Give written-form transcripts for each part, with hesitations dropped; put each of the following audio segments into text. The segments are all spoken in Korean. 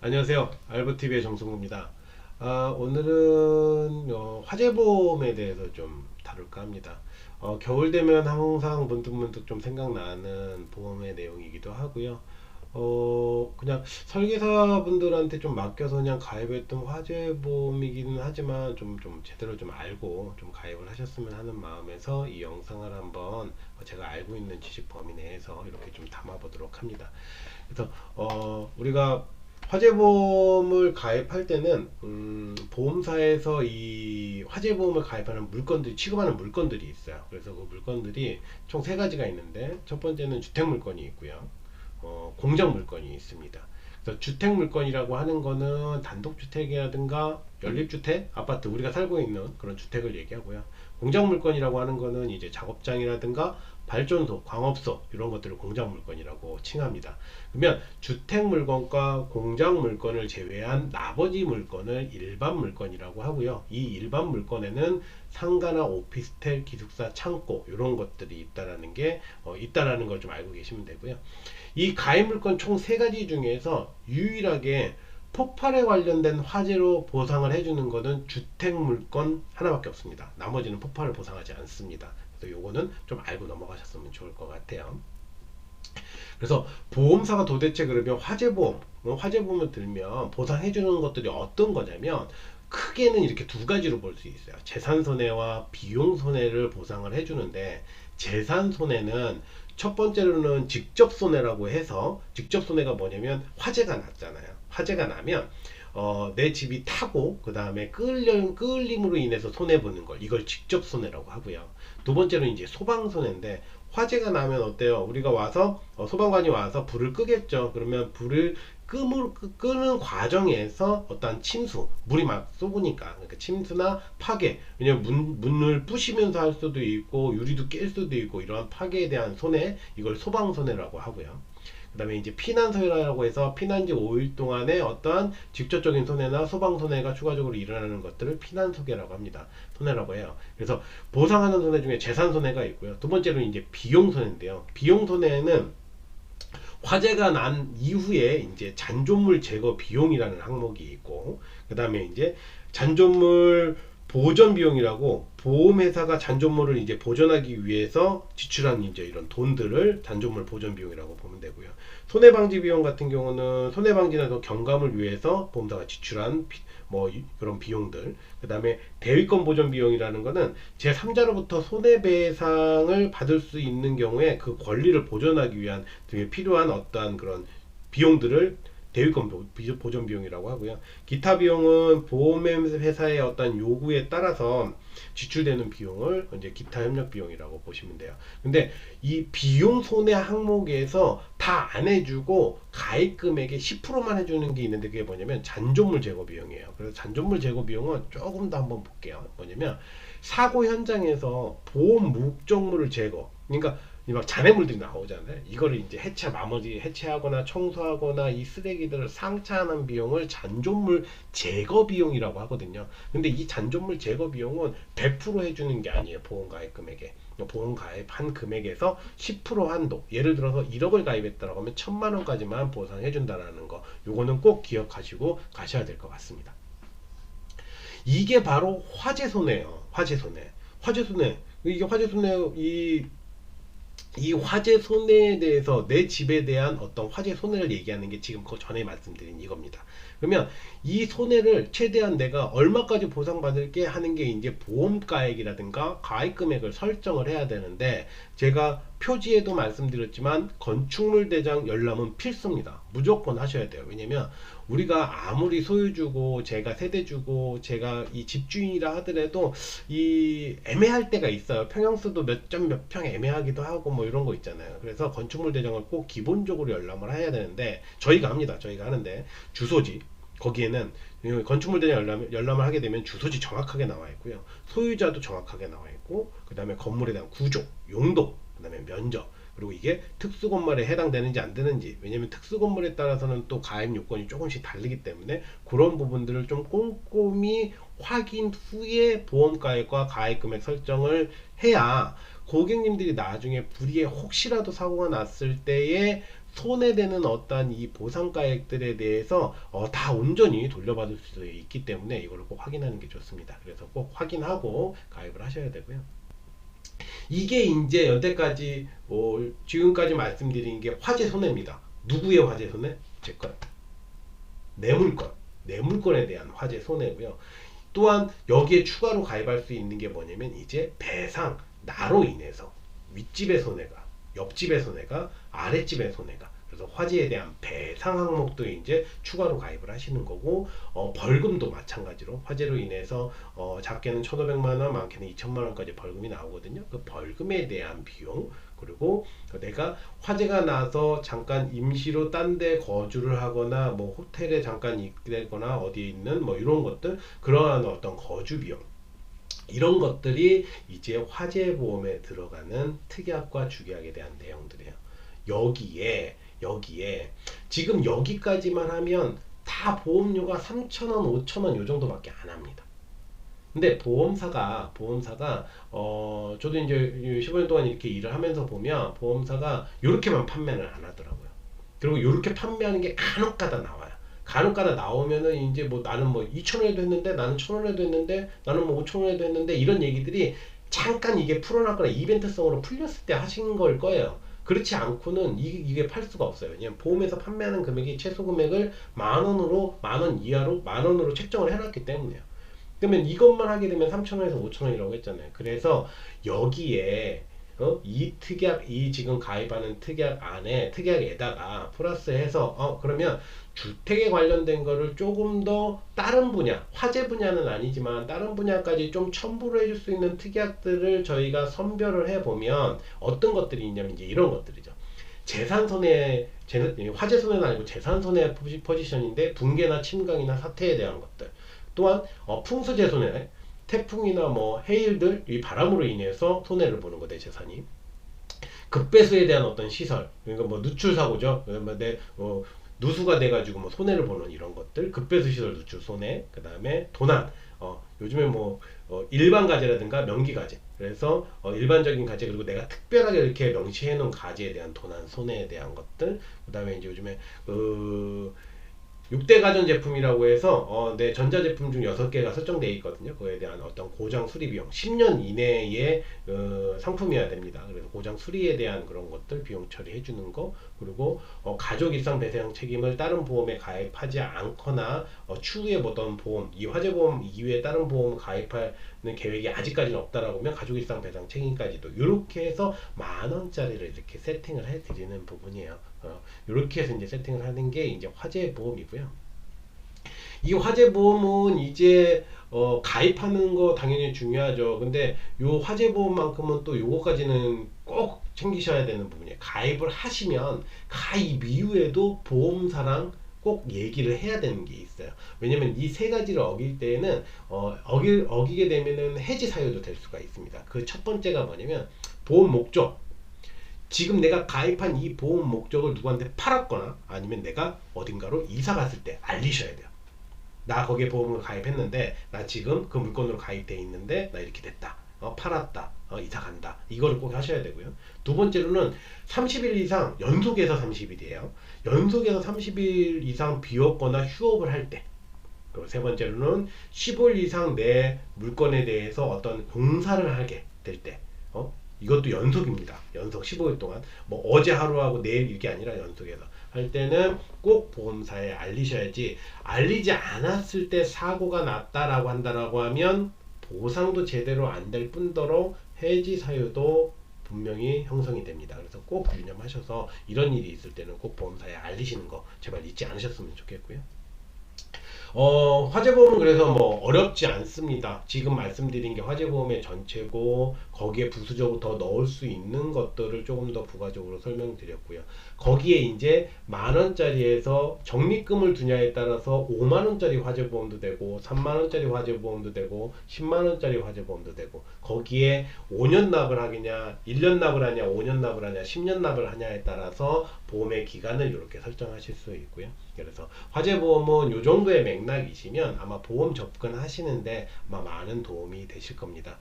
안녕하세요. 알버TV의 정승구입니다. 오늘은 화재보험에 대해서 좀 다룰까 합니다. 겨울 되면 항상 문득문득 좀 생각나는 보험의 내용이기도 하고요. 그냥 설계사분들한테 좀 맡겨서 그냥 가입했던 화재보험이기는 하지만 좀 제대로 좀 알고 좀 가입을 하셨으면 하는 마음에서 이 영상을 한번 제가 알고 있는 지식 범위 내에서 이렇게 좀 담아보도록 합니다. 그래서 우리가 화재보험을 가입할 때는 보험사에서 이 화재보험을 가입하는 물건들이 취급하는 물건들이 있어요. 그래서 그 물건들이 총 세 가지가 있는데, 첫 번째는 주택물건이 있고요, 공정물건이 있습니다. 그래서 주택물건이라고 하는 거는 단독주택이라든가 연립주택, 아파트, 우리가 살고 있는 그런 주택을 얘기하고요. 공정물건이라고 하는 거는 이제 작업장이라든가 발전소, 광업소 이런 것들을 공정물건이라고 칭합니다. 그러면 주택물건과 공정물건을 제외한 나머지 물건을 일반물건이라고 하고요. 이 일반물건에는 상가나 오피스텔, 기숙사, 창고 이런 것들이 있다라는 걸 좀 알고 계시면 되고요. 이 가입물건 총 세 가지 중에서 유일하게 폭발에 관련된 화재로 보상을 해주는 것은 주택물건 하나밖에 없습니다. 나머지는 폭발을 보상하지 않습니다. 그래서 요거는 좀 알고 넘어가셨으면 좋을 것 같아요. 그래서 보험사가 도대체 그러면 화재보험을 들면 보상해주는 것들이 어떤 거냐면, 크게는 이렇게 두 가지로 볼 수 있어요. 재산손해와 비용손해를 보상을 해주는데, 재산손해는 첫 번째로는 직접손해라고 해서, 직접손해가 뭐냐면 화재가 났잖아요. 화재가 나면 내 집이 타고 그 다음에 끌림으로 인해서 손해보는 걸, 이걸 직접손해라고 하고요. 두 번째는 이제 소방손해인데, 화재가 나면 어때요? 우리가 와서 소방관이 와서 불을 끄겠죠. 그러면 불을 끄는 과정에서 어떠한 침수, 물이 막 쏟으니까, 그러니까 침수나 파괴, 왜냐면 문을 부시면서 할 수도 있고 유리도 깰 수도 있고, 이러한 파괴에 대한 손해, 이걸 소방손해라고 하고요. 그 다음에 이제 피난손해라고 해서 피난지 5일 동안에 어떠한 직접적인 손해나 소방손해가 추가적으로 일어나는 것들을 피난손해라고 합니다. 손해라고 해요. 그래서 보상하는 손해 중에 재산손해가 있고요. 두 번째로 이제 비용손해인데요. 비용손해는 화재가 난 이후에 이제 잔존물 제거 비용이라는 항목이 있고, 그 다음에 이제 잔존물 보전 비용이라고, 보험회사가 잔존물을 이제 보존하기 위해서 지출한 이제 이런 돈들을 잔존물 보전 비용이라고 보면 되고요. 손해방지 비용 같은 경우는 손해방지나 경감을 위해서 보험사가 지출한 그런 비용들. 그 다음에 대위권 보전 비용이라는 거는 제3자로부터 손해배상을 받을 수 있는 경우에 그 권리를 보존하기 위한 등에 필요한 어떠한 그런 비용들을 대위권 보전 비용이라고 하고요. 기타 비용은 보험회사의 어떤 요구에 따라서 지출되는 비용을 이제 기타 협력 비용이라고 보시면 돼요. 근데 이 비용 손해 항목에서 다 안 해주고 가입 금액의 10%만 해주는 게 있는데, 그게 뭐냐면 잔존물 제거 비용이에요. 그래서 잔존물 제거 비용은 조금 더 한번 볼게요. 뭐냐면 사고 현장에서 보험 목적물을 제거, 그러니까 막 잔해물들이 나오잖아요. 이거를 이제 나머지 해체하거나 청소하거나 이 쓰레기들을 상차하는 비용을 잔존물 제거 비용이라고 하거든요. 근데 이 잔존물 제거 비용은 100% 해주는 게 아니에요. 보험 가입 금액에. 보험 가입한 금액에서 10% 한도, 예를 들어서 1억을 가입했다고 하면 1000만 원까지만 보상해 준다라는 거, 요거는 꼭 기억하시고 가셔야 될 것 같습니다. 이게 바로 화재 손해예요. 화재 손해. 이게 화재 손해, 이 화재 손해에 대해서, 내 집에 대한 어떤 화재 손해를 얘기하는 게 지금 그 전에 말씀드린 이겁니다. 그러면 이 손해를 최대한 내가 얼마까지 보상받을게 하는 게 이제 보험가액이라든가 가입 금액을 설정을 해야 되는데, 제가 표지에도 말씀드렸지만 건축물 대장 열람은 필수입니다. 무조건 하셔야 돼요. 왜냐면 우리가 아무리 소유주고 제가 세대주고 제가 이 집주인이라 하더라도 이 애매할 때가 있어요. 평형수도 몇 점 몇 평 애매하기도 하고 뭐 이런 거 있잖아요. 그래서 건축물 대장을 꼭 기본적으로 열람을 해야 되는데, 저희가 합니다. 저희가 하는데 주소지, 거기에는 건축물 대장 열람을 하게 되면 주소지 정확하게 나와 있고요, 소유자도 정확하게 나와 있고, 그 다음에 건물에 대한 구조, 용도, 그 다음에 면적, 그리고 이게 특수건물에 해당되는지 안 되는지, 왜냐면 특수건물에 따라서는 또 가입 요건이 조금씩 다르기 때문에 그런 부분들을 좀 꼼꼼히 확인 후에 보험가액과 가입금액 설정을 해야 고객님들이 나중에 불의에 혹시라도 사고가 났을 때에 손해되는 어떠한 이 보상가액들에 대해서 다 온전히 돌려받을 수 있기 때문에 이걸 꼭 확인하는 게 좋습니다. 그래서 꼭 확인하고 가입을 하셔야 되고요. 이게 이제 여태까지 지금까지 말씀드린 게 화재 손해입니다. 누구의 화재 손해? 제 것. 내 물건에 대한 화재 손해고요. 또한 여기에 추가로 가입할 수 있는 게 뭐냐면 이제 배상, 나로 인해서 윗집의 손해가, 옆집의 손해가, 아랫집의 손해가, 그래서 화재에 대한 배상 항목도 이제 추가로 가입을 하시는 거고, 벌금도 마찬가지로 화재로 인해서 작게는 1,500만원, 많게는 2천만원까지 벌금이 나오거든요. 그 벌금에 대한 비용, 그리고 내가 화재가 나서 잠깐 임시로 딴 데 거주를 하거나 뭐 호텔에 잠깐 있거나 어디에 있는 뭐 이런 것들, 그러한 어떤 거주 비용, 이런 것들이 이제 화재 보험에 들어가는 특약과 주계약에 대한 내용들이에요. 여기에 지금 여기까지만 하면 다 보험료가 3,000원, 5,000원 요 정도밖에 안 합니다. 근데 보험사가 저도 이제 15년 동안 이렇게 일을 하면서 보면 보험사가 요렇게만 판매를 안 하더라고요. 그리고 요렇게 판매하는 게 간혹가다 나와요. 간혹가다 나오면은 이제 뭐 나는 뭐 2,000원에도 했는데, 나는 1,000원에도 했는데, 나는 뭐 5,000원에도 했는데, 이런 얘기들이 잠깐 이게 풀어놨거나 이벤트성으로 풀렸을 때 하신 걸 거예요. 그렇지 않고는 이게 팔 수가 없어요. 왜냐면 보험에서 판매하는 금액이 최소 금액을 10,000원으로, 10,000원 이하로, 10,000원으로 책정을 해놨기 때문에요. 그러면 이것만 하게 되면 3,000원에서 5,000원이라고 했잖아요. 그래서 여기에 이 특약, 이 지금 가입하는 특약 안에, 특약에다가 플러스해서 그러면 주택에 관련된 거를 조금 더 다른 분야, 화재 분야는 아니지만 다른 분야까지 좀 첨부를 해줄 수 있는 특약들을 저희가 선별을 해보면 어떤 것들이 있냐면 이제 이런 것들이죠. 재산손해, 화재 손해는 아니고 재산손해 포지션인데 붕괴나 침강이나 사태에 대한 것들, 또한 풍수재 손해, 태풍이나 뭐 해일들, 이 바람으로 인해서 손해를 보는 거, 내 재산이. 급배수에 대한 어떤 시설, 그러니까 뭐 누출 사고죠. 뭐 누수가 돼가지고 뭐 손해를 보는 이런 것들, 급배수 시설 누출 손해, 그 다음에 도난, 요즘에 뭐 일반 가제라든가 명기 가제, 그래서 일반적인 가제, 그리고 내가 특별하게 이렇게 명시해 놓은 가제에 대한 도난 손해에 대한 것들, 그 다음에 이제 요즘에 6대 가전제품이라고 해서 내 전자제품 중 6개가 설정되어 있거든요. 그거에 대한 어떤 고장 수리 비용 10년 이내의 상품이어야 됩니다. 그래서 고장 수리에 대한 그런 것들 비용 처리해 주는 거, 그리고 가족 일상 배상 책임을 다른 보험에 가입하지 않거나 추후에 어떤 보험, 이 화재보험 이외에 다른 보험 가입하는 계획이 아직까지는 없다라고 하면 가족 일상 배상 책임까지도 이렇게 해서 10,000원짜리를 이렇게 세팅을 해 드리는 부분이에요. 이렇게 해서 이제 세팅을 하는 게 이제 화재보험이고요. 이 화재보험은 이제 가입하는 거 당연히 중요하죠. 근데 요 화재보험만큼은 또 요거까지는 꼭 챙기셔야 되는 부분이에요. 가입을 하시면 가입 이후에도 보험사랑 꼭 얘기를 해야 되는 게 있어요. 왜냐면 이 세 가지를 어길 때에는 어기게 되면은 해지 사유도 될 수가 있습니다. 그 첫 번째가 뭐냐면 보험 목적. 지금 내가 가입한 이 보험 목적을 누구한테 팔았거나 아니면 내가 어딘가로 이사 갔을 때 알리셔야 돼요. 나 거기에 보험을 가입했는데 나 지금 그 물건으로 가입돼 있는데 나 이렇게 됐다, 팔았다, 이사 간다, 이거를 꼭 하셔야 되고요. 두 번째로는 30일 이상, 연속해서 30일이에요 연속해서 30일 이상 비웠거나 휴업을 할 때, 그리고 세 번째로는 15일 이상 내 물건에 대해서 어떤 공사를 하게 될 때, 이것도 연속입니다. 연속 15일 동안, 뭐 어제 하루하고 내일 이게 아니라 연속해서 할 때는 꼭 보험사에 알리셔야지. 알리지 않았을 때 사고가 났다라고 한다라고 하면 보상도 제대로 안 될 뿐더러 해지 사유도 분명히 형성이 됩니다. 그래서 꼭 유념하셔서 이런 일이 있을 때는 꼭 보험사에 알리시는 거 제발 잊지 않으셨으면 좋겠고요. 화재보험은 그래서 뭐 어렵지 않습니다. 지금 말씀드린 게 화재보험의 전체고 거기에 부수적으로 더 넣을 수 있는 것들을 조금 더 부가적으로 설명드렸고요. 거기에 이제 10,000원짜리에서 적립금을 두냐에 따라서 50,000원짜리 화재보험도 되고 30,000원짜리 화재보험도 되고 100,000원짜리 화재보험도 되고, 거기에 5년 납을 하겠냐, 1년 납을 하냐, 5년 납을 하냐, 10년 납을 하냐에 따라서 보험의 기간을 이렇게 설정하실 수 있고요. 그래서 화재보험은 이 정도의 맥락이시면 아마 보험 접근하시는데 아마 많은 도움이 되실 겁니다.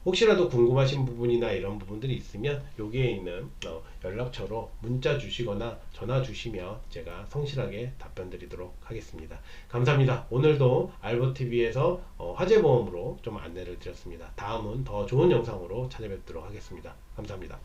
혹시라도 궁금하신 부분이나 이런 부분들이 있으면 여기에 있는 연락처로 문자 주시거나 전화 주시면 제가 성실하게 답변 드리도록 하겠습니다. 감사합니다. 오늘도 알보TV에서 화재보험으로 좀 안내를 드렸습니다. 다음은 더 좋은 영상으로 찾아뵙도록 하겠습니다. 감사합니다.